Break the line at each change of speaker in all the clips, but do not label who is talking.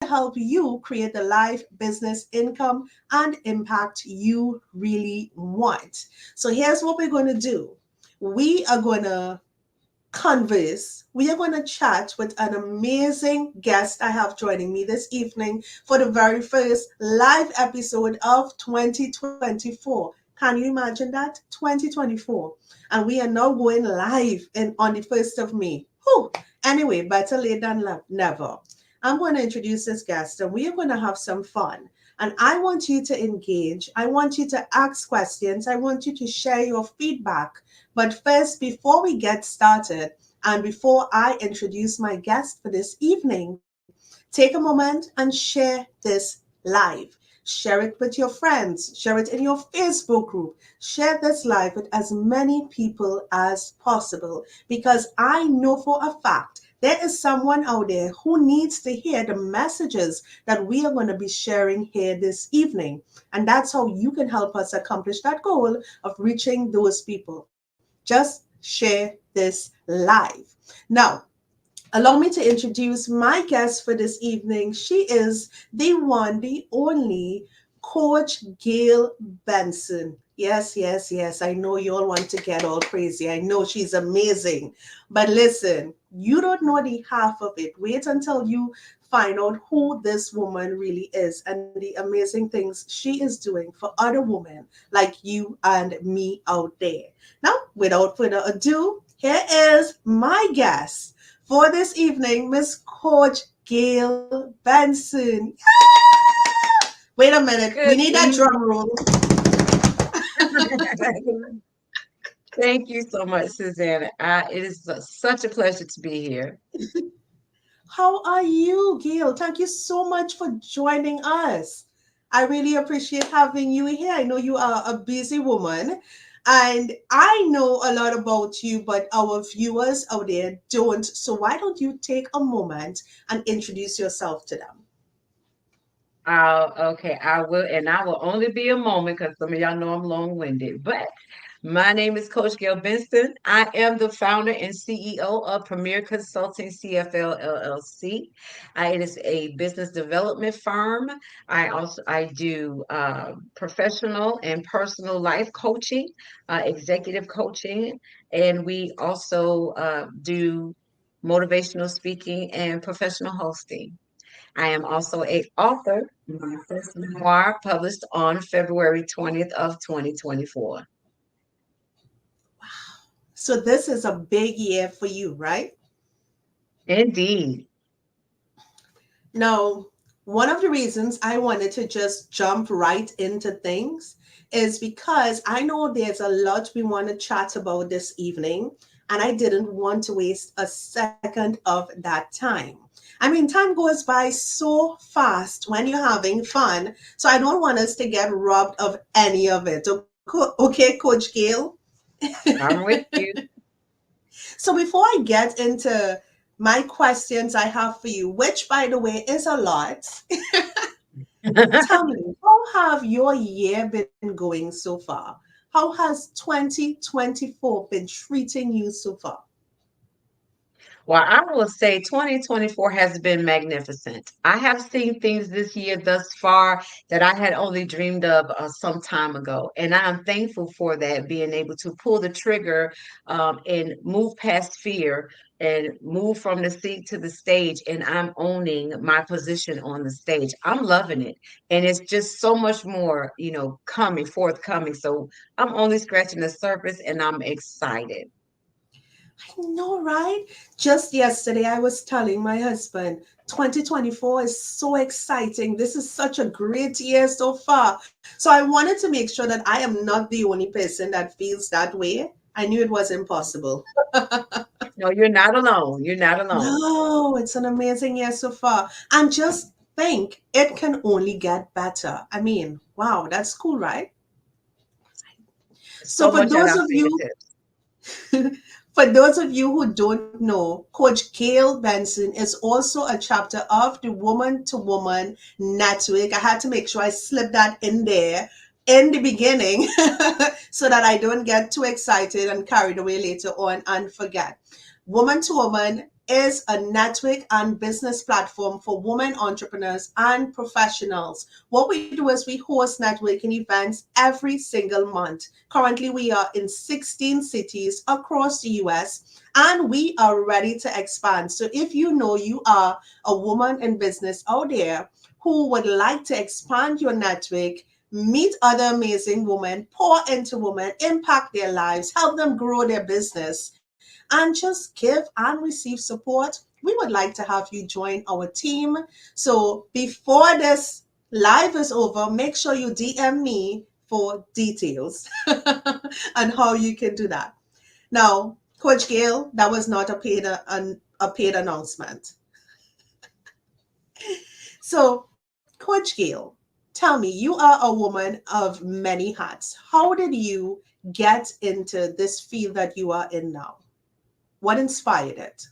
help you create the life, business, income, and impact you really want. So here's what we're going to do. We are going to converse. We are going to chat with an amazing guest I have joining me this evening for the very first live episode of 2024. Can you imagine that? 2024. And we are now going live on the 1st of May. Whew. Anyway, better late than never. I'm going to introduce this guest and we are going to have some fun. And I want you to engage. I want you to ask questions. I want you to share your feedback. But first, before we get started, and before I introduce my guest for this evening, take a moment and share this live. Share it with your friends, share it in your Facebook group, share this live with as many people as possible because I know for a fact there is someone out there who needs to hear the messages that we are going to be sharing here this evening. And that's how you can help us accomplish that goal of reaching those people. Just share this live. Now, allow me to introduce my guest for this evening. She is the one, the only Coach Gayl Benson. Yes, yes, yes. I know you all want to get all crazy. I know she's amazing. But listen, you don't know the half of it. Wait until you find out who this woman really is and the amazing things she is doing for other women like you and me out there. Now, without further ado, here is my guest for this evening, Miss Coach Gayl Benson. Yeah! Wait a minute. We
Good
need that drum
evening.
roll.
Thank you so much, Suzanne. It is such a pleasure to be here.
How are you, Gayl? Thank you so much for joining us. I really appreciate having you here. I know you are a busy woman, and I know a lot about you, but our viewers out there don't. So why don't you take a moment and introduce yourself to them?
Okay, I will, and I will only be a moment because some of y'all know I'm long-winded. But my name is Coach Gayl Benson. I am the founder and CEO of Premier Consulting CFL LLC. It is a business development firm. I do professional and personal life coaching, executive coaching, and we also do motivational speaking and professional hosting. I am also a author. My first memoir published on February 20th of 2024.
So this is a big year for you, right?
Indeed.
Now, one of the reasons I wanted to just jump right into things is because I know there's a lot we want to chat about this evening, and I didn't want to waste a second of that time. I mean, time goes by so fast when you're having fun, so I don't want us to get robbed of any of it. Okay, Coach Gayl?
I'm with you.
So before I get into my questions I have for you, which by the way is a lot, tell me, how have your year been going so far? How has 2024 been treating you so far?
Well, I will say 2024 has been magnificent. I have seen things this year thus far that I had only dreamed of some time ago. And I'm thankful for that, being able to pull the trigger and move past fear and move from the seat to the stage. And I'm owning my position on the stage. I'm loving it. And it's just so much more, forthcoming. So I'm only scratching the surface and I'm excited.
I know, right? Just yesterday, I was telling my husband, 2024 is so exciting. This is such a great year so far. So I wanted to make sure that I am not the only person that feels that way. I knew it was impossible.
No, you're not alone. You're not alone.
No, it's an amazing year so far. And just think, it can only get better. I mean, wow, that's cool, right? So
So
for
much at
those
our
of you
fingertips.
for those of you who don't know, Coach Gayl Benson is also a chapter of the Woman to Woman Network. I had to make sure I slipped that in there in the beginning so that I don't get too excited and carried away later on and forget. Woman to Woman is a network and business platform for women entrepreneurs and professionals. What we do is we host networking events every single month. Currently, we are in 16 cities across the US and we are ready to expand. So if you know you are a woman in business out there who would like to expand your network, meet other amazing women, pour into women, impact their lives, help them grow their business, and just give and receive support, we would like to have you join our team. So before this live is over, make sure you DM me for details on how you can do that. Now, Coach Gayl, that was not a paid announcement. So, Coach Gayl, tell me, you are a woman of many hats. How did you get into this field that you are in now? What inspired it?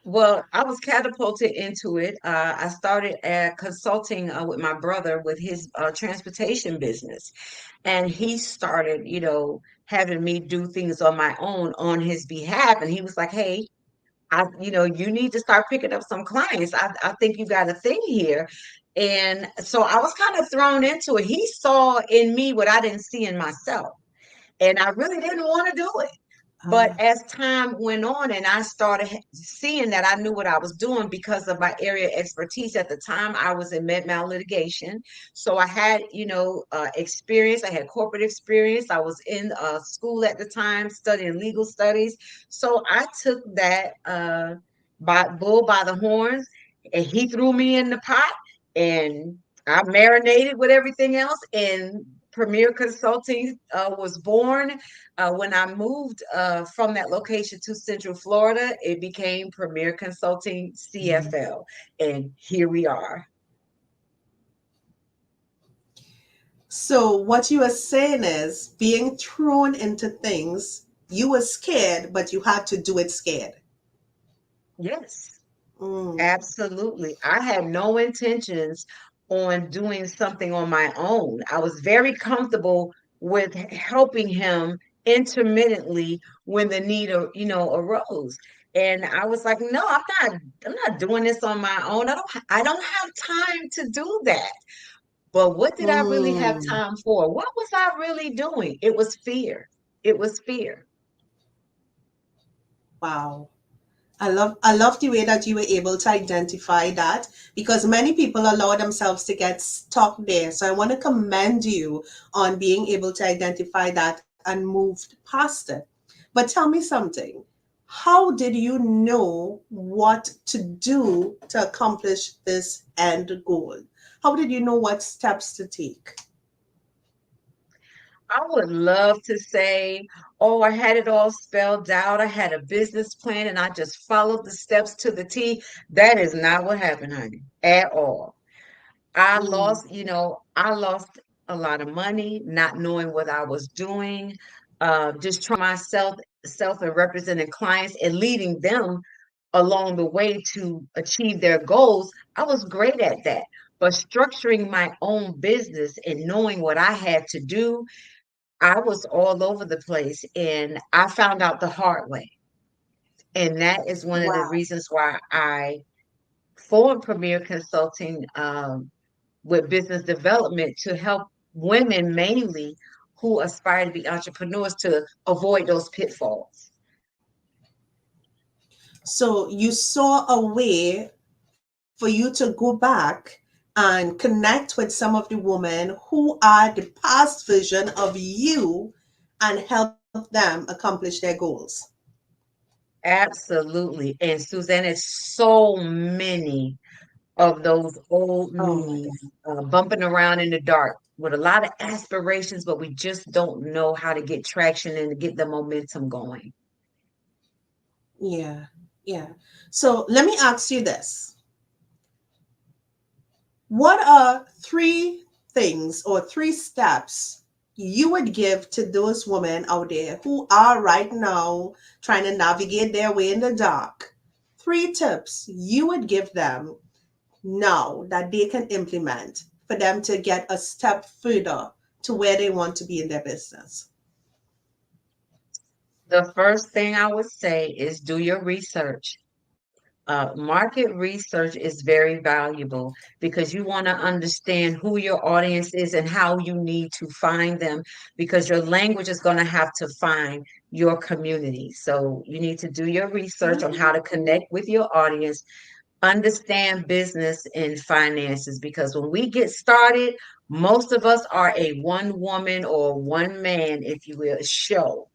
Well, I was catapulted into it. I started consulting with my brother with his transportation business, and he started, having me do things on my own on his behalf. And he was like, "Hey, you need to start picking up some clients. I think you got a thing here." And so I was kind of thrown into it. He saw in me what I didn't see in myself, and I really didn't want to do it. But
Uh,
as time went on and I started seeing that I knew what I was doing because of my area of expertise at the time, I was in med mal litigation. So I had, experience. I had corporate experience. I was in school at the time studying legal studies. So I took that bull by the horns, and he threw me in the pot, and I marinated with everything else, and Premier Consulting was born. When I moved from that location to Central Florida, it became Premier Consulting CFL, and here we are.
so what you are saying is being thrown into things, you were scared, but you had to do it scared.
Yes,
Mm,
absolutely. I had no intentions on doing something on my own. I was very comfortable with helping him intermittently when the need, arose. And I was like, no, I'm not doing this on my own. I don't have time to do that. But what did I really have
mm,
time for? What was I really doing? It was fear. It was fear.
wow. I love the way that you were able to identify that because many people allow themselves to get stuck there. So I want to commend you on being able to identify that and moved past it. But tell me something. How did you know what to do to accomplish this end goal? How did you know what steps to take?
I would love to say, oh, I had it all spelled out. I had a business plan and I just followed the steps to the T. That is not what happened, honey, at all.
Mm,
I lost a lot of money, not knowing what I was doing, just trying myself and representing clients and leading them along the way to achieve their goals. I was great at that. But structuring my own business and knowing what I had to do, I was all over the place, and I found out the hard way. And that is one of the
wow.
reasons why I formed Premier Consulting with business development to help women mainly who aspire to be entrepreneurs to avoid those pitfalls.
So you saw a way for you to go back and connect with some of the women who are the past version of you and help them accomplish their goals.
Absolutely. And Suzanne, it's so many of those old
Oh my God.
me's bumping around in the dark with a lot of aspirations, but we just don't know how to get traction and to get the momentum going.
Yeah. Yeah. So let me ask you this. What are three things or three steps you would give to those women out there who are right now trying to navigate their way in the dark? Three tips you would give them now that they can implement for them to get a step further to where they want to be in their business.
The first thing I would say is do your research. Market research is very valuable because you want to understand who your audience is and how you need to find them because your language is going to have to find your community. So you need to do your research on how to connect with your audience, understand business and finances because when we get started, most of us are a one woman or one man, if you will, show.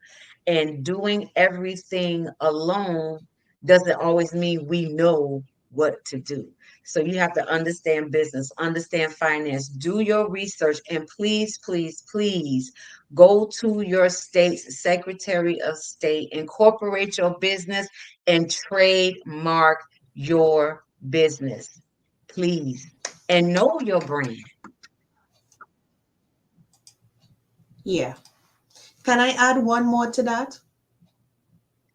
And doing everything alone doesn't always mean we know what to do. So you have to understand business, understand finance, do your research, and please, please, please go to your state's Secretary of State, incorporate your business, and trademark your business, please, and know your brand.
Yeah. Can I add one more to that?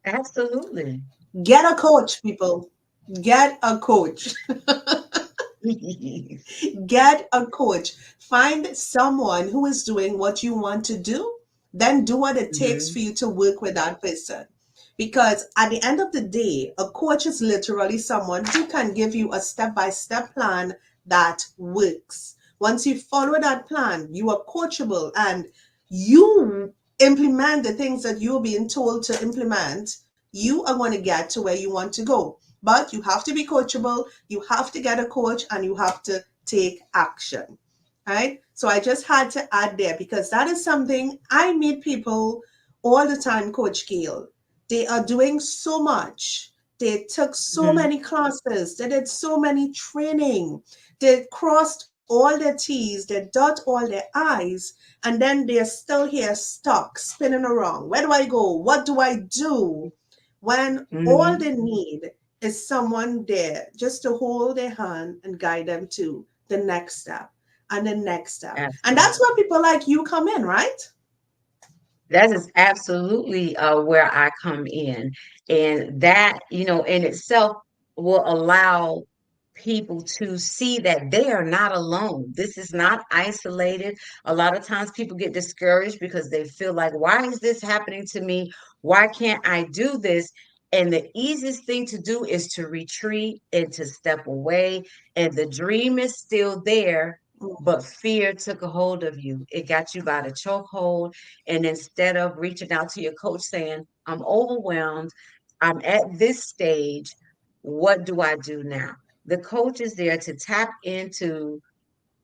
Absolutely.
Get a coach, people. Get a coach. Get a coach. Find someone who is doing what you want to do. Then do what it takes
Mhm.
for you to work with that person. Because at the end of the day, a coach is literally someone who can give you a step by step plan that works. Once you follow that plan, you are coachable and you implement the things that you're being told to implement. You are going to get to where you want to go. But you have to be coachable, you have to get a coach, and you have to take action. Right? So I just had to add there because that is something I meet people all the time, Coach Gayl. They are doing so much. They took so
Mhm.
many classes. They did so many training. They crossed all their T's. They dot all their I's. And then they're still here stuck, spinning around. Where do I go? What do I do? When all
Mhm.
they need is someone there just to hold their hand and guide them to the next step and the next step. And
Absolutely.
that's where people like you come in, right?
That is absolutely where I come in. And that, in itself will allow people to see that they are not alone. This is not isolated. A lot of times people get discouraged because they feel like, why is this happening to me? Why can't I do this? And the easiest thing to do is to retreat and to step away. And the dream is still there, but fear took a hold of you. It got you by the chokehold, and instead of reaching out to your coach saying, I'm overwhelmed, I'm at this stage, what do I do now? The coach is there to tap into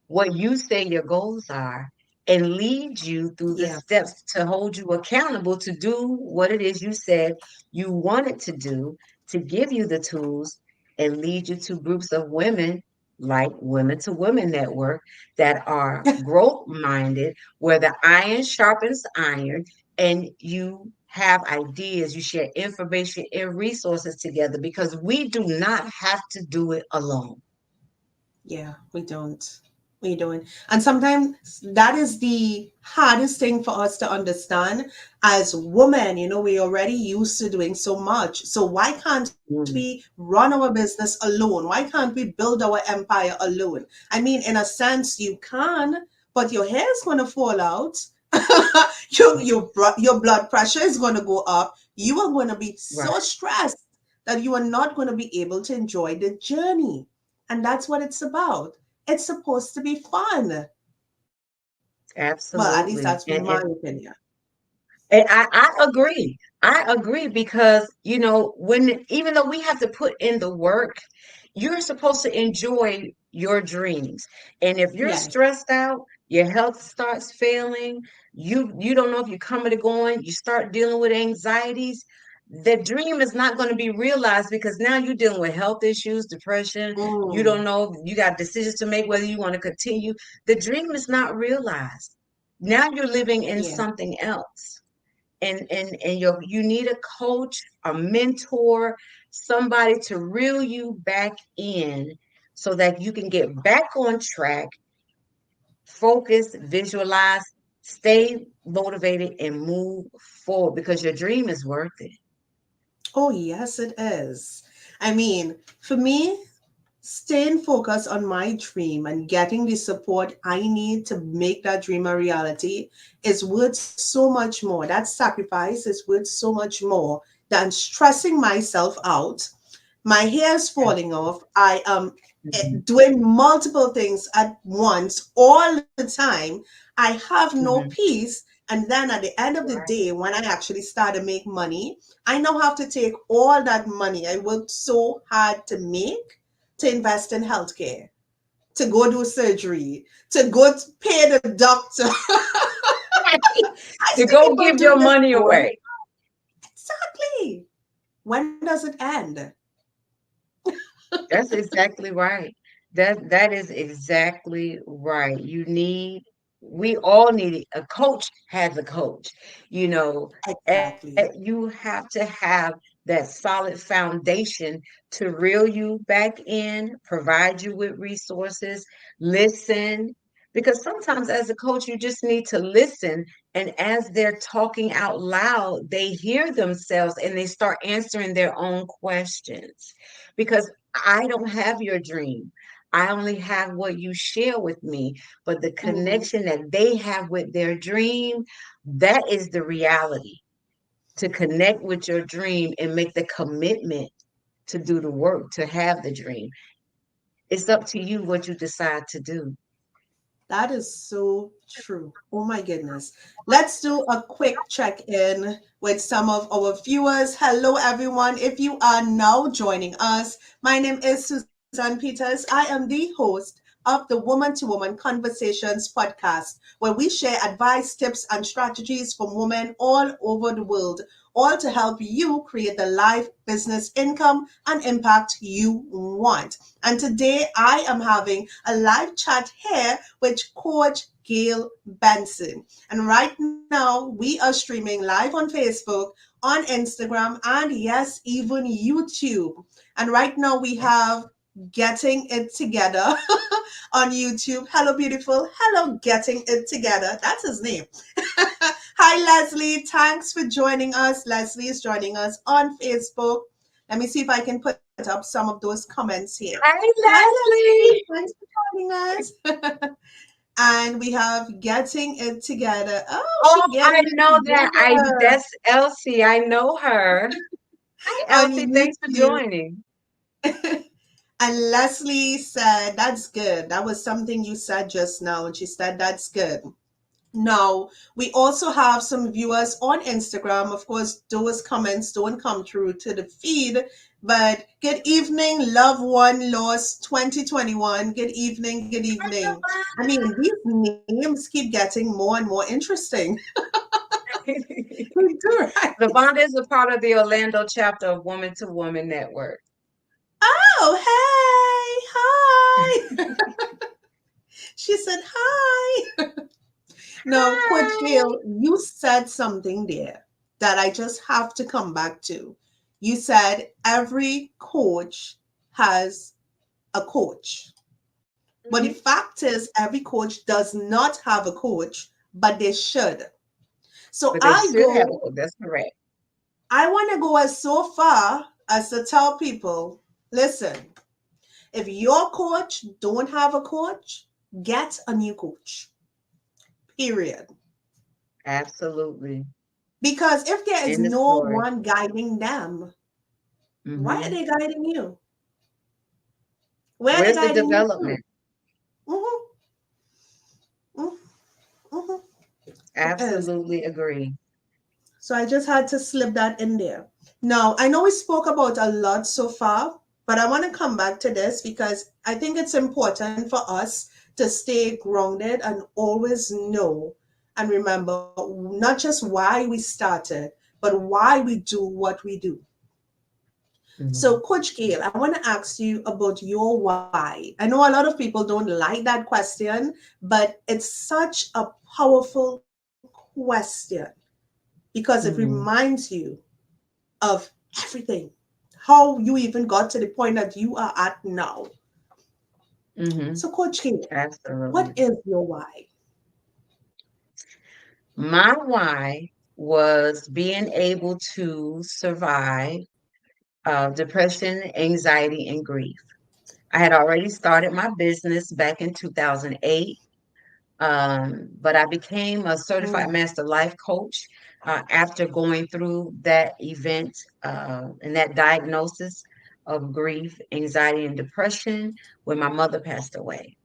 what you say your goals are and lead you through the
Yeah.
steps to hold you accountable to do what it is you said you wanted to do, to give you the tools and lead you to groups of women like Women to Women Network that are growth minded, where the iron sharpens iron and you have ideas, you share information and resources together because we do not have to do it alone.
Yeah, we don't. We don't. And sometimes that is the hardest thing for us to understand as women. We already used to doing so much. So why can't we
Mm.
run our business alone? Why can't we build our empire alone? I mean, in a sense, you can, but your hair is going to fall out. Your blood pressure is going to go up. You are going to be so
Right.
stressed that you are not going to be able to enjoy the journey. And that's what it's about. It's supposed to be fun. Well, at least that's
Absolutely.
my opinion.
And I agree. I agree because, when even though we have to put in the work, you're supposed to enjoy your dreams. And if you're
Yes.
stressed out, your health starts failing, you don't know if you're coming or going, you start dealing with anxieties, the dream is not going to be realized because now you're dealing with health issues, depression, you don't
Mm,
know, you got decisions to make whether you want to continue. The dream is not realized. Now you're living in
yeah.
something else, and you need a coach, a mentor, somebody to reel you back in so that you can get back on track, focus, visualize, stay motivated, and move forward because your dream is worth it.
Oh, yes, it is. I mean, for me, staying focused on my dream and getting the support I need to make that dream a reality is worth so much more. That sacrifice is worth so much more than stressing myself out. My hair is falling off. I am
Mhm.
doing multiple things at once all the time. I have no
Mhm.
peace. And then at the end of the
Right.
day, when I actually start to make money, I now have to take all that money I worked so hard to make to invest in healthcare, to go do surgery, to go pay the doctor. I
To
see
go
people
give
do
your
this
money
for
away.
exactly. When does it end?
That's exactly right. That is exactly right. We all need it. A coach has a coach, you know.
Exactly.
You have to have that solid foundation to reel you back in, provide you with resources, listen. Because sometimes as a coach, you just need to listen. And as they're talking out loud, they hear themselves and they start answering their own questions. Because I don't have your dream. I only have what you share with me. But the
Mhm.
connection that they have with their dream, that is the reality. To connect with your dream and make the commitment to do the work, to have the dream. It's up to you what you decide to do.
That is so true. Oh my goodness. Let's do a quick check in with some of our viewers. Hello, everyone. If you are now joining us, my name is Suzanne Peters. I am the host of the Woman to Woman Conversations podcast, where we share advice, tips, and strategies from women all over the world, all to help you create the life, business, income, and impact you want. And today I am having a live chat here with Coach Gayl Benson. And right now we are streaming live on Facebook, on Instagram, and yes, even YouTube. And right now we have Getting It Together on YouTube. Hello, beautiful. Hello, Getting It Together. That's his name. Hi, Leslie. Thanks for joining us. Leslie is joining us on Facebook. Let me see if I can put up some of those comments here.
Hi,
Hi, Leslie.
Leslie.
Thanks for joining us. And we have Getting It Together. Oh,
Oh,
she
I
getting it
know that. I
together
That's Elsie. I know her. Hi,
on
Elsie. Thanks for
YouTube.
joining.
And Leslie said, that's good. That was something you said just now. And she said, that's good. Now, we also have some viewers on Instagram. Of course, those comments don't come through to the feed. But good evening, Love One Lost 2021. Good evening, good evening. I mean, these names keep getting more and more interesting. They do, right?
Lavonda is a part of the Orlando chapter of Woman to Woman Network.
Oh, hey, hi. She said hi. No, Coach
Hi.
Gayl, you said something there that I just have to come back to. You said every coach has a coach. But the
Mhm.
fact is, every coach does not have a coach, but they should. So
But they should have that's correct.
I want to go as so far as to tell people, listen, if your coach don't have a coach, get a new coach. Period.
Absolutely.
Because if there is
In the
no
story.
one guiding them, why are
Hmm.
they guiding you? Where are they
Where's the
guiding you to?
development?
Mm-hmm, mm-hmm. It is.
Absolutely agree.
So I just had to slip that in there. Now, I know we spoke about a lot so far, but I want to come back to this because I think it's important for us to stay grounded and always know and remember not just why we started, but why we do what we do. So,
Mhm.
Coach Gayl, I want to ask you about your why. I know a lot of people don't like that question, but it's such a powerful question because it
Mhm.
reminds you of everything, how you even got to the point that you are at now.
Mhm.
So, Coach Gayl, what
Absolutely.
is your why?
My why was being able to survive depression, anxiety, and grief. I had already started my business back in 2008. But I became a certified
Mm,
master life coach after going through that event and that diagnosis of grief, anxiety, and depression when my mother passed away.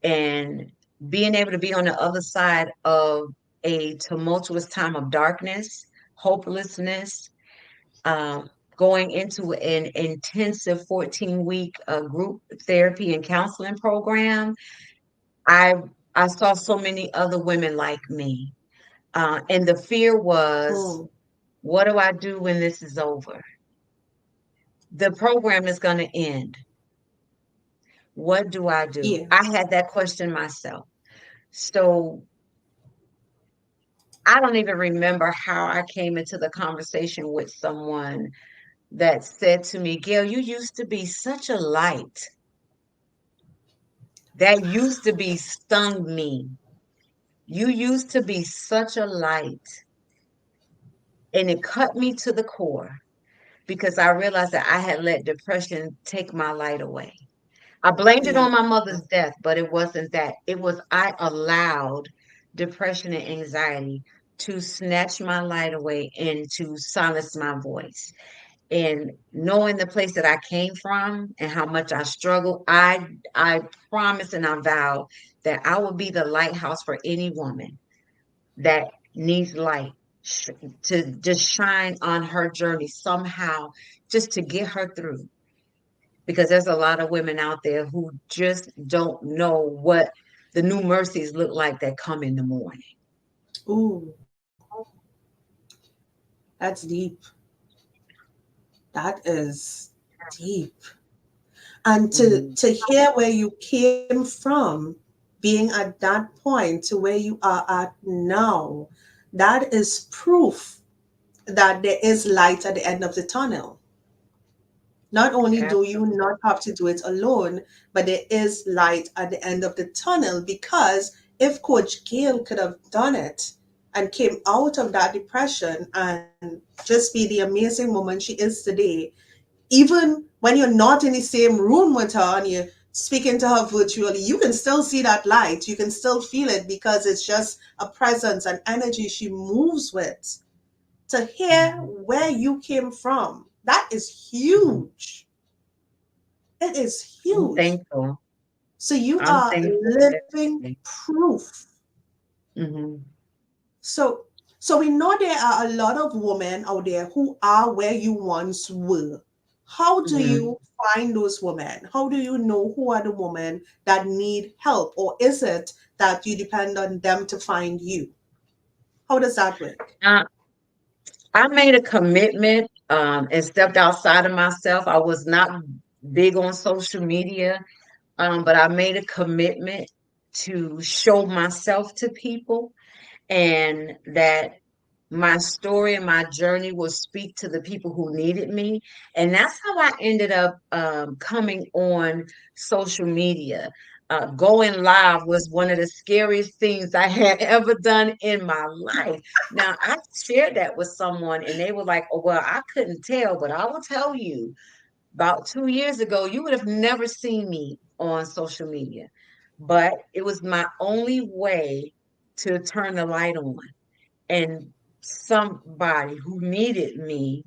And being able to be on the other side of a tumultuous time of darkness, hopelessness, um, going into an intensive 14-week group therapy and counseling program, I I saw so many other women like me. And the fear was,
mm,
what do I do when this is over? The program is going to end. What do I do?
yeah.
I had that question myself. So I don't even remember how I came into the conversation with someone that said to me, Gail, you used to be such a light. That used to be stung me. You used to be such a light. And it cut me to the core because I realized that I had let depression take my light away. I blamed it
Yeah.
on my mother's death, but it wasn't that. It was I allowed depression and anxiety to snatch my light away and to silence my voice. And knowing the place that I came from and how much I struggled, I promised and I vowed that I would be the lighthouse for any woman that needs light sh- to just shine on her journey somehow, just to get her through. Because there's a lot of women out there who just don't know what the new mercies look like that come in the morning.
Ooh, that's deep. That is deep. And
Mhm.
to hear where you came from, being at that point to where you are at now, that is proof that there is light at the end of the tunnel. Not only do you
Absolutely.
not have to do it alone, but there is light at the end of the tunnel, because if Coach Gail could have done it and came out of that depression and just be the amazing woman she is today, even when you're not in the same room with her and you're speaking to her virtually, you can still see that light. You can still feel it because it's just a presence and energy she moves with. To hear
Mhm.
where you came from, that is
Mhm.
huge. It is
I'm
huge.
thankful.
So you
I'm
are
thankful.
living
Definitely.
proof.
Hmm.
So so we know there are a lot of women out there who are where you once were. How do
Hmm.
you find those women? How do you know who are the women that need help? Or is it that you depend on them to find you? How does that work?
Uh, I made a commitment and stepped outside of myself. I was not big on social media, but I made a commitment to show myself to people and that my story and my journey will speak to the people who needed me. And that's how I ended up coming on social media. Going live was one of the scariest things I had ever done in my life. Now, I shared that with someone, and they were like, oh, well, I couldn't tell, but I will tell you about 2 years ago, you would have never seen me on social media. But it was my only way to turn the light on, and somebody who needed me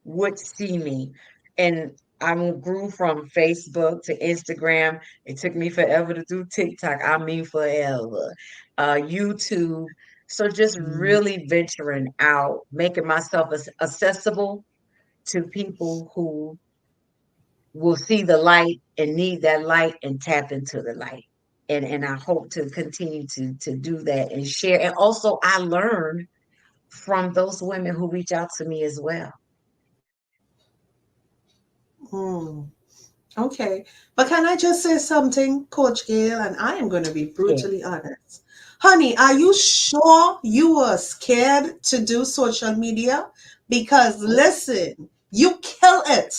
would see me. And I grew from Facebook to Instagram. It took me forever to do TikTok. I mean, forever. YouTube. So just really venturing out, making myself accessible to people who will see the light and need that light and tap into the light. And I hope to continue to do that and share. And also I learn from those women who reach out to me as well.
Hmm. Okay. But can I just say something, Coach Gail? And I am going to be
Yeah.
brutally honest. Honey, are you sure you were scared to do social media? Because listen, you kill it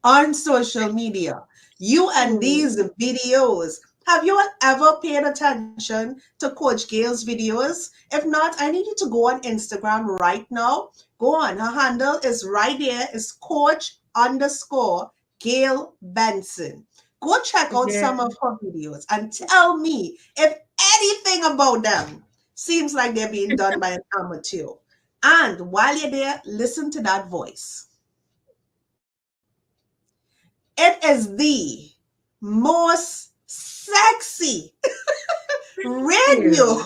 on social media. You and
Mm.
these videos. Have you ever paid attention to Coach Gail's videos? If not, I need you to go on Instagram right now. Go on. Her handle is right there. It's Coach underscore Gayl Benson. Go check out
Yeah.
some of her videos and tell me if anything about them seems like they're being done by an amateur. And while you're there, listen to that voice. It is the most sexy radio.
You.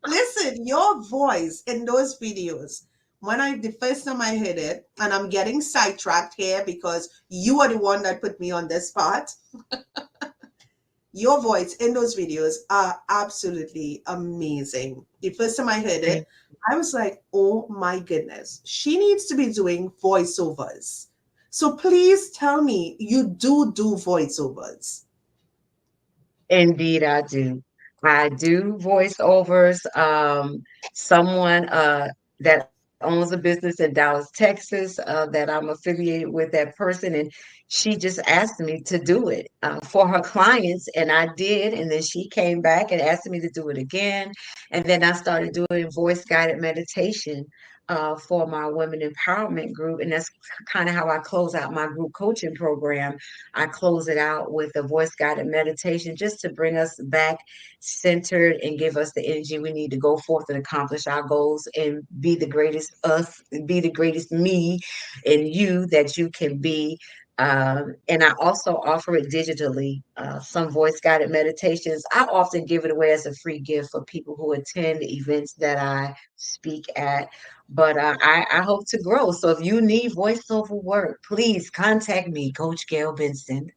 Listen, your voice in those videos. The first time I heard it, and I'm getting sidetracked here because you are the one that put me on this spot. Your voice in those videos are absolutely amazing. The first time I heard
Thank
it, I was like, oh my goodness, she needs to be doing voiceovers. So please tell me you do voiceovers.
Indeed, I do. I do voiceovers. Someone that owns a business in Dallas, Texas, that I'm affiliated with that person, and she just asked me to do it for her clients, and I did. And then she came back and asked me to do it again, and then I started doing voice guided meditation for my women empowerment group, and that's kind of how I close out my group coaching program. I close it out with a voice guided meditation just to bring us back centered and give us the energy we need to go forth and accomplish our goals and be the greatest us, be the greatest me and you that you can be. And I also offer it digitally, some voice guided meditations. I often give it away as a free gift for people who attend events that I speak at. But I hope to grow. So if you need voiceover work, please contact me, Coach Gayl Benson.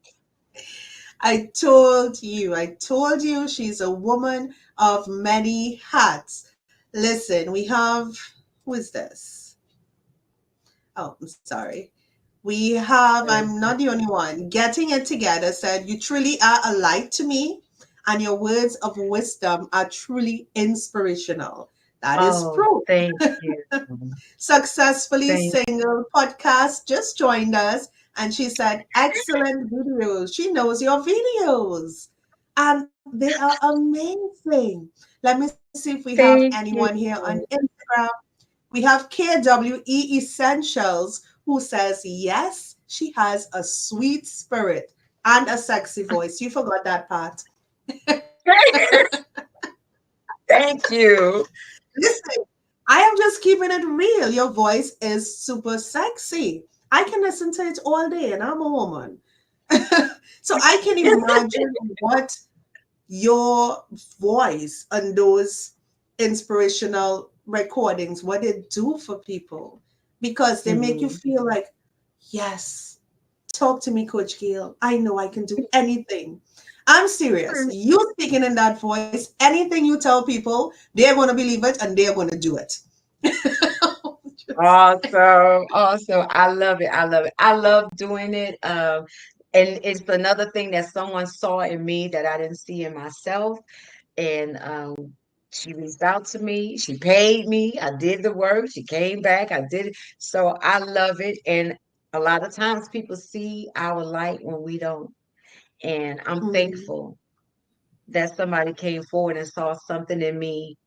I told you she's a woman of many hats. Listen, we have, who is this? Oh, I'm sorry. We have, I'm not the only one. Getting it together said, you truly are a light to me, and your words of wisdom are truly inspirational. That is
Oh,
proof.
thank you.
Successfully
Thank
Single podcast just joined us, and she said, excellent videos. She knows your videos, and they are amazing. Let me see if we have
thank
anyone
you.
here on Instagram. We have KWE Essentials who says, yes, she has a sweet spirit and a sexy voice. You forgot that part.
Thank you.
Listen, I am just keeping it real. Your voice is super sexy. I can listen to it all day, and I'm a woman. So I can imagine what your voice and those inspirational recordings, what they do for people, because they make you
Mhm.
feel like, yes, talk to me, Coach Gayl. I know I can do anything. I'm serious. You speaking in that voice, anything you tell people, they're going to believe it and they're going to do it. Just-
Awesome. Awesome. I love it. I love it. I love doing it. And it's another thing that someone saw in me that I didn't see in myself. And she reached out to me. She paid me. I did the work. She came back. I did it. So I love it. And a lot of times people see our light when we don't. And I'm
Mhm.
thankful that somebody came forward and saw something in me.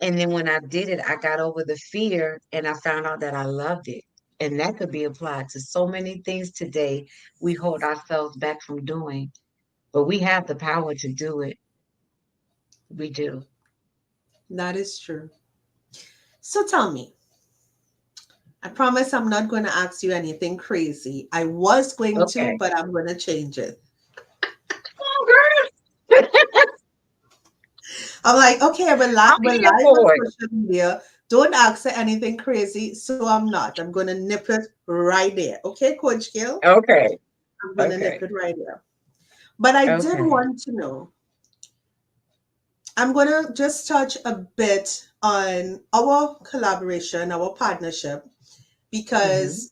And then when I did it, I got over the fear and I found out that I loved it. And that could be applied to so many things today we hold ourselves back from doing. But we have the power to do it. We do.
That is true. So tell me, I promise I'm not going to ask you anything crazy. I was going to,
Okay.
but I'm going to change it.
Oh, girl.
I'm like, okay,
I'm
we're
here
live on
for it.
social media. Don't ask her anything crazy, so I'm not. I'm going to nip it right there. Okay, Coach Gill?
Okay.
I'm going to nip
Okay.
it right there. But I did
Okay.
want to know, I'm going to just touch a bit on our collaboration, our partnership,
Hmm.
because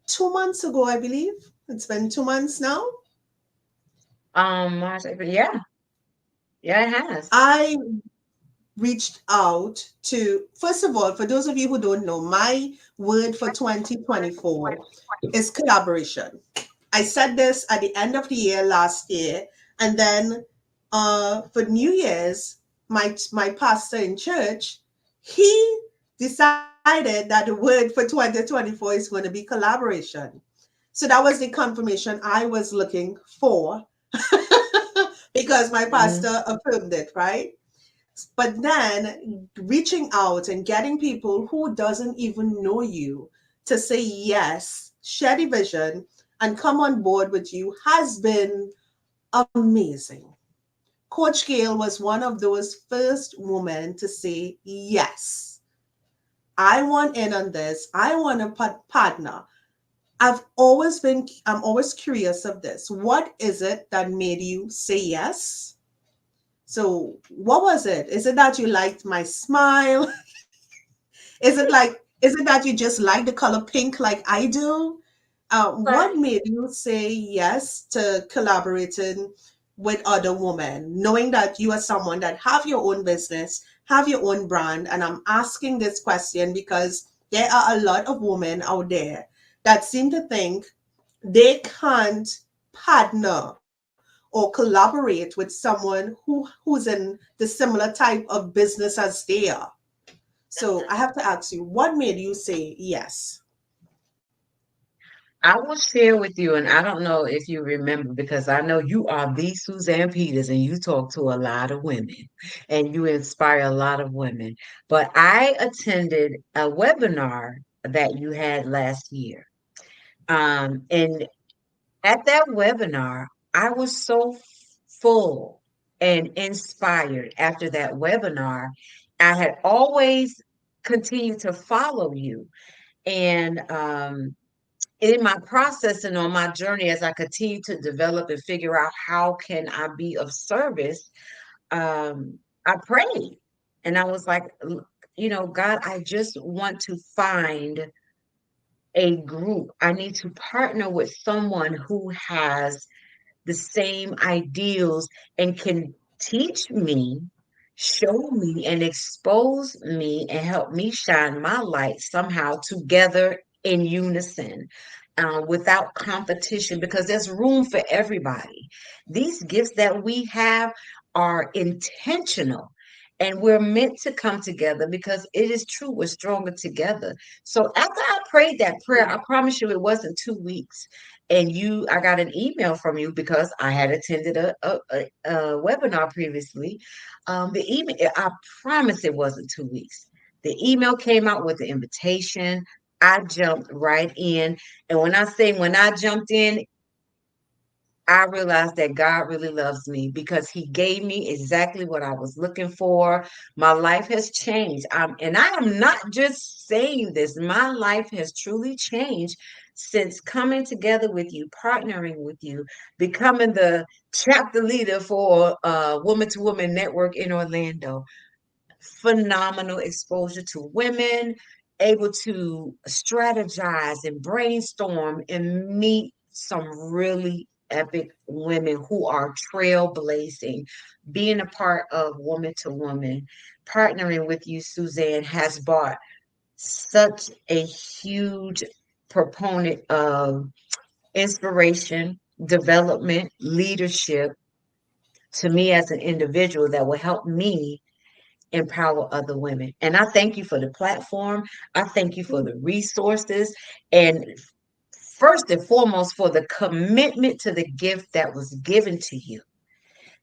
2 months ago, I believe, it's been 2 months now,
March, April. Yeah. Yeah, it has.
I reached out to, first of all, for those of you who don't know, my word for 2024 is collaboration. I said this at the end of the year last year, and then for New Year's, my pastor in church, he decided that the word for 2024 is going to be collaboration. So that was the confirmation I was looking for because my
Mhm.
pastor affirmed it, right? But then reaching out and getting people who doesn't even know you to say yes, share the vision, and come on board with you has been amazing. Coach Gayl was one of those first women to say yes. I want in on this. I want a partner. I'm always curious of this. What is it that made you say yes? So, what was it? Is it that you liked my smile? Is it that you just like the color pink like I do? What made you say yes to collaborating with other women, knowing that you are someone that have your own business, have your own brand? And I'm asking this question because there are a lot of women out there that seem to think they can't partner or collaborate with someone who's in the similar type of business as they are. So I have to ask you, what made you say yes?
I will share with you, and I don't know if you remember because I know you are the Suzanne Peters and you talk to a lot of women and you inspire a lot of women. But I attended a webinar that you had last year. And at that webinar, I was so full and inspired after that webinar. I had always continued to follow you. And in my process and on my journey, as I continue to develop and figure out how can I be of service, I prayed and I was like, God, I just want to find a group. I need to partner with someone who has the same ideals and can teach me, show me, and expose me and help me shine my light somehow together in unison. Without competition, because there's room for everybody. These gifts that we have are intentional and we're meant to come together because it is true, we're stronger together. So after I prayed that prayer, I promise you it wasn't 2 weeks and I got an email from you because I had attended a webinar previously. The email, I promise it wasn't 2 weeks. The email came out with the invitation. I jumped right in. And when I jumped in, I realized that God really loves me because He gave me exactly what I was looking for. My life has changed. And I am not just saying this, my life has truly changed since coming together with you, partnering with you, becoming the chapter leader for Woman to Woman Network in Orlando. Phenomenal exposure to women, able to strategize and brainstorm and meet some really epic women who are trailblazing. Being a part of Woman to Woman, partnering with you, Suzanne, has brought such a huge proponent of inspiration, development, leadership to me as an individual that will help me empower other women. And I thank you for the platform. I thank you for the resources. And first and foremost, for the commitment to the gift that was given to you,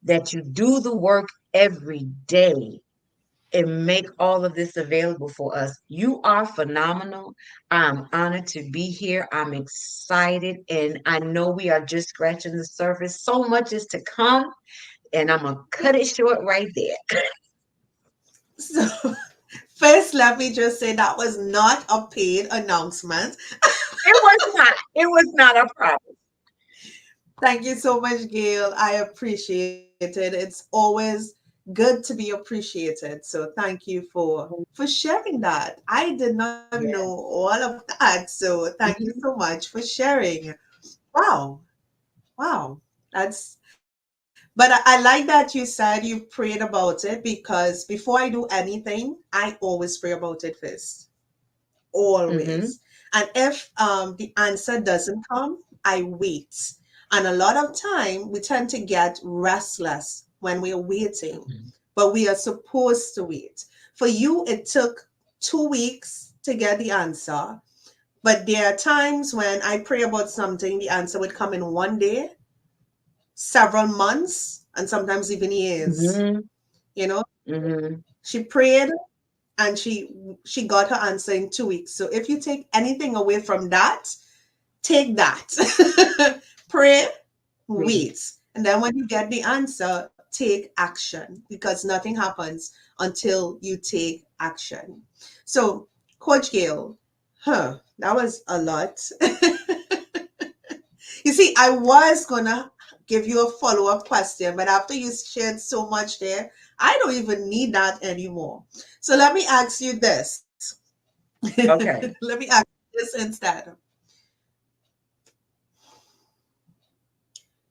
that you do the work every day and make all of this available for us. You are phenomenal. I'm honored to be here. I'm excited. And I know we are just scratching the surface. So much is to come. And I'm going to cut it short right there.
So, first, let me just say that was not a paid announcement.
It was not. It was not a problem.
Thank you so much, Gail. I appreciate it. It's always good to be appreciated. So thank you for sharing that. I did not know
Yes.
all of that. So thank you so
Mhm.
much for sharing. Wow. Wow. That's but I like that you said you prayed about it because before I do anything, I always pray about it first.
Mhm.
Always. And if the answer doesn't come, I wait. And a lot of time we tend to get restless when we're waiting,
Mhm.
but we are supposed to wait. For you, it took 2 weeks to get the answer. But there are times when I pray about something, the answer would come in one day, several months, and sometimes even years.
Mhm.
You know,
Mhm.
she prayed and she got her answer in 2 weeks. So if you take anything away from that, take that. Pray,
Mhm.
wait. And then when you get the answer, take action because nothing happens until you take action. So, Coach Gayl, that was a lot. You see, I was gonna give you a follow-up question, but after you shared so much there, I don't even need that anymore. So let me ask you this. Let
Okay.
me ask you this instead.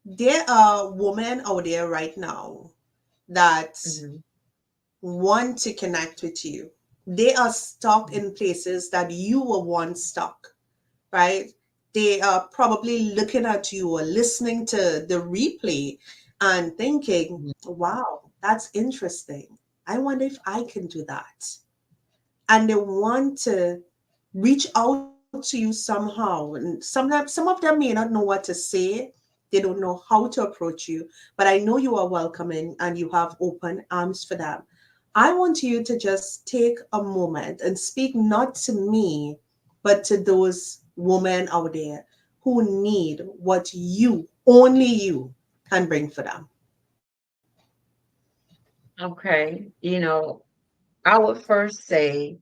There are women out there right now that
Mhm.
want to connect with you. They are stuck in places that you were once stuck, right? They are probably looking at you or listening to the replay and thinking,
Mhm.
wow, that's interesting. I wonder if I can do that. And they want to reach out to you somehow. And sometimes some of them may not know what to say. They don't know how to approach you, but I know you are welcoming and you have open arms for them. I want you to just take a moment and speak not to me, but to those women out there who need what you, only you, can bring for them.
Okay. I would first say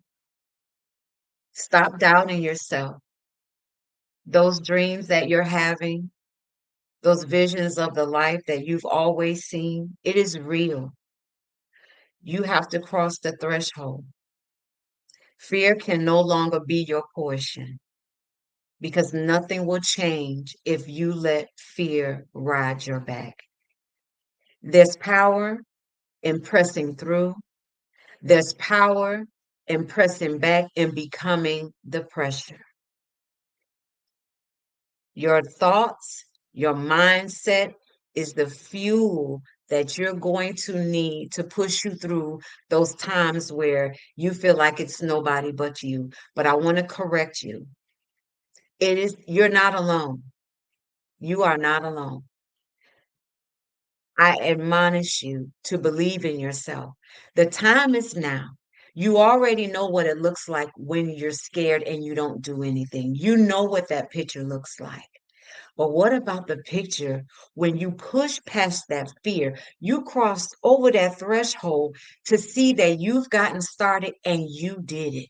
stop doubting yourself. Those dreams that you're having, those visions of the life that you've always seen, it is real. You have to cross the threshold. Fear can no longer be your portion because nothing will change if you let fear ride your back. There's power in pressing through, there's power in pressing back and becoming the pressure. Your thoughts, your mindset is the fuel that you're going to need to push you through those times where you feel like it's nobody but you. But I want to correct you. You're not alone. You are not alone. I admonish you to believe in yourself. The time is now. You already know what it looks like when you're scared and you don't do anything. You know what that picture looks like. But what about the picture when you push past that fear? You crossed over that threshold to see that you've gotten started and you did it.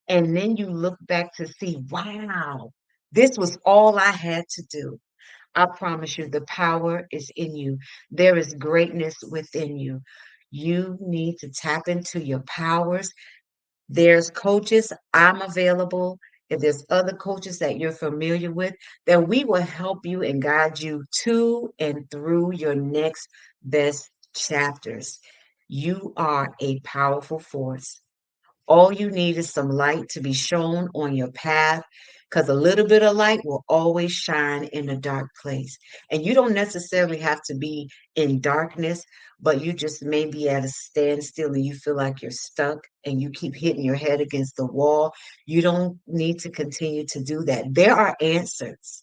And then you look back to see, wow, this was all I had to do. I promise you, the power is in you. There is greatness within you. You need to tap into your powers. There's coaches, I'm available. If there's other coaches that you're familiar with, then we will help you and guide you to and through your next best chapters. You are a powerful force. All you need is some light to be shown on your path because a little bit of light will always shine in a dark place. And you don't necessarily have to be in darkness, but you just may be at a standstill and you feel like you're stuck and you keep hitting your head against the wall. You don't need to continue to do that. There are answers.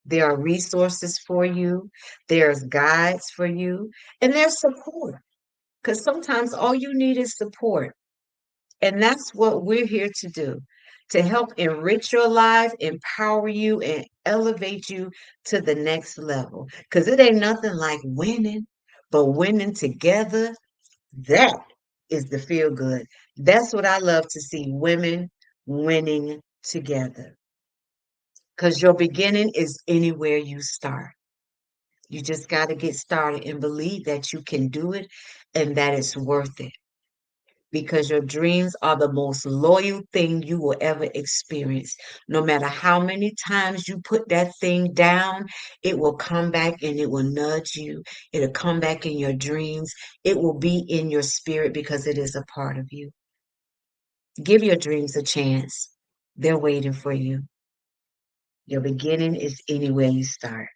There are resources for you. There's guides for you, and there's support. Because sometimes all you need is support. And that's what we're here to do, to help enrich your life, empower you, and elevate you to the next level. Because it ain't nothing like winning, but winning together, that is the feel good. That's what I love to see, women winning together. Because your beginning is anywhere you start. You just got to get started and believe that you can do it and that it's worth it because your dreams are the most loyal thing you will ever experience. No matter how many times you put that thing down, it will come back and it will nudge you. It'll come back in your dreams. It will be in your spirit because it is a part of you. Give your dreams a chance. They're waiting for you. Your beginning is anywhere you start.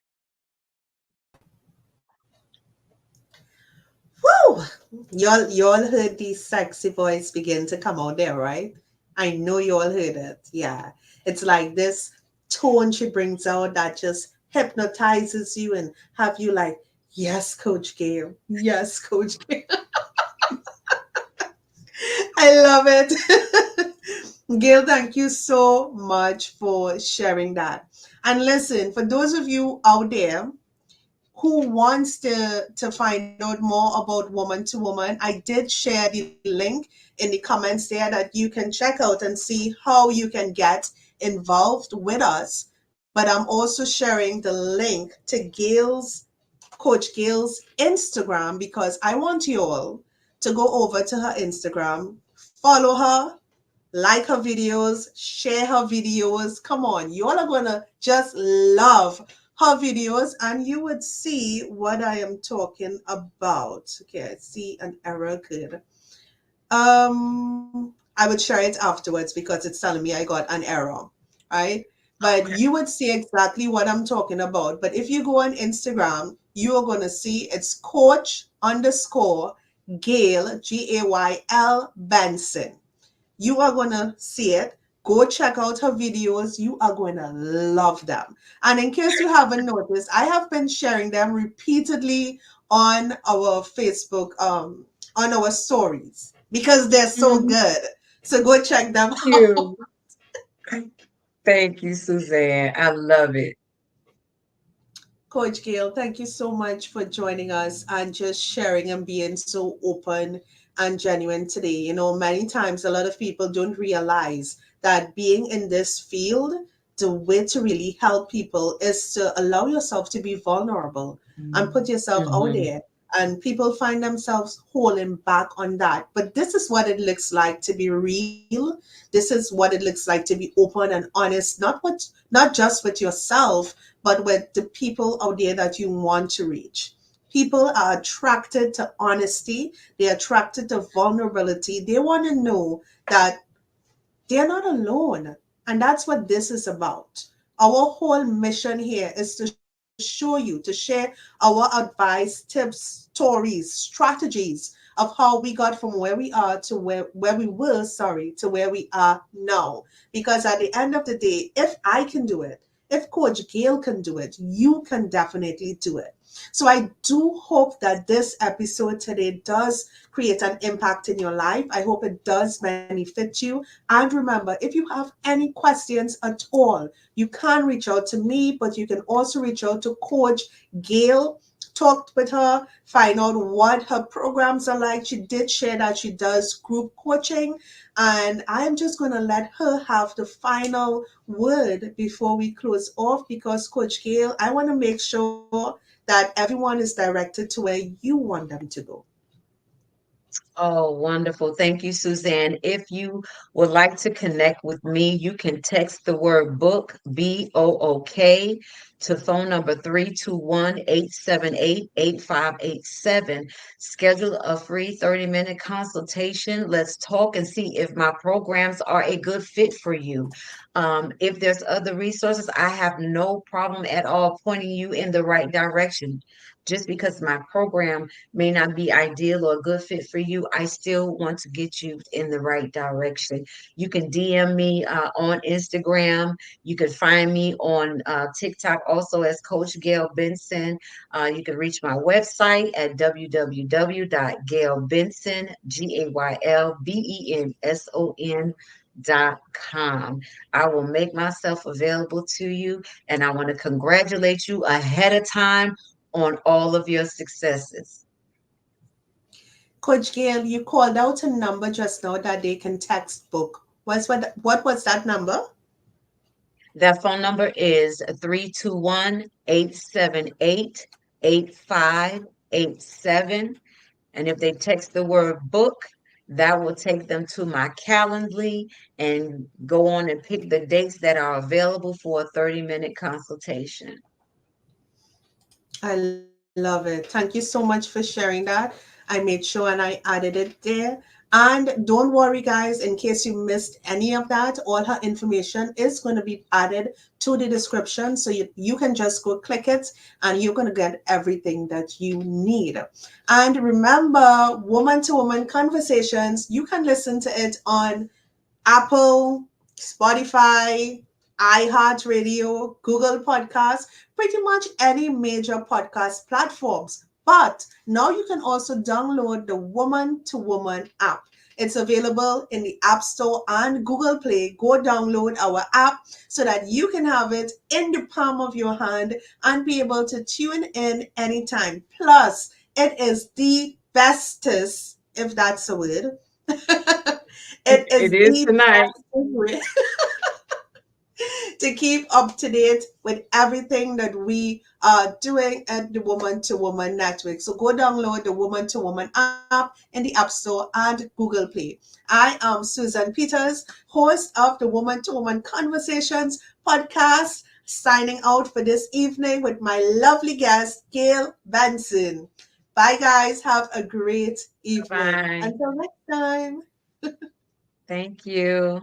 Woo! Y'all heard the sexy voice begin to come out there, right? I know you all heard it. Yeah. It's like this tone she brings out that just hypnotizes you and have you like, yes, Coach Gayl. Yes, Coach Gayl. I love it. Gail, thank you so much for sharing that. And listen, for those of you out there who wants to find out more about woman to woman, I did share the link in the comments there that you can check out and see how you can get involved with us. But I'm also sharing the link to Coach Gail's Instagram, because I want you all to go over to her Instagram, follow her, like her videos, share her videos. Come on, you all are gonna just love her videos and you would see what I am talking about. Okay, I see an error code. I would share it afterwards because it's telling me I got an error, right? But
Okay.
you would see exactly what I'm talking about. But if you go on Instagram, you are gonna see it's Coach underscore Gayl, Gayl Benson. You are going to see it. Go check out her videos. You are going to love them. And in case you haven't noticed, I have been sharing them repeatedly on our Facebook, on our stories because they're so
Mhm.
good. So go check them
Thank
out.
you. Thank you, Suzanne. I love it.
Coach Gail, thank you so much for joining us and just sharing and being so open and genuine today. You know, many times a lot of people don't realize that being in this field, the way to really help people is to allow yourself to be vulnerable and put yourself out
Mm-hmm.
there. And people find themselves holding back on that. But this is what it looks like to be real. This is what it looks like to be open and honest, not just with yourself, but with the people out there that you want to reach. People are attracted to honesty, they're attracted to vulnerability. They want to know that they're not alone. And that's what this is about. Our whole mission here is to show you, to share our advice, tips, stories, strategies of how we got from where we are to where we were, sorry, to where we are now. Because at the end of the day, if I can do it, if Coach Gail can do it, you can definitely do it. So I do hope that this episode today does create an impact in your life. I hope it does benefit you. And remember, if you have any questions at all, you can reach out to me, but you can also reach out to Coach Gail. Talk with her, find out what her programs are like. She did share that she does group coaching, and I am just going to let her have the final word before we close off because, Coach Gail, I want to make sure that everyone is directed to where you want them to go.
Oh, wonderful. Thank you, Suzanne. If you would like to connect with me, you can text the word book, BOOK, to phone number 321-878-8587. Schedule a free 30-minute consultation. Let's talk and see if my programs are a good fit for you. If there's other resources, I have no problem at all pointing you in the right direction. Just because my program may not be ideal or a good fit for you, I still want to get you in the right direction. You can DM me on Instagram. You can find me on TikTok also as Coach Gayl Benson. You can reach my website at www.gaylbenson, GAYLBENSON.com. I will make myself available to you, and I want to congratulate you ahead of time on all of your successes.
Coach Gail, you called out a number just now that they can text book. What was that number?
That phone number is 321-878-8587. And if they text the word book, that will take them to my Calendly and go on and pick the dates that are available for a 30-minute consultation.
I love it. Thank you so much for sharing that. I made sure and I added it there. And don't worry, guys, in case you missed any of that, all her information is going to be added to the description. So you can just go click it and you're going to get everything that you need. And remember, woman to woman conversations, you can listen to it on Apple, Spotify, iHeartRadio, Google Podcasts, pretty much any major podcast platforms. But now you can also download the Woman to Woman app. It's available in the App Store and Google Play. Go download our app so that you can have it in the palm of your hand and be able to tune in anytime. Plus, it is the bestest, if that's a word. It
It
is
is
the
tonight.
best way to keep up to date with everything that we are doing at the Woman to Woman Network. So go download the Woman to Woman app in the App Store and Google Play. I am Suzanne Peters, host of the Woman to Woman Conversations podcast, signing out for this evening with my lovely guest, Gayl Benson. Bye, guys. Have a great evening.
Bye.
Until next time.
Thank you.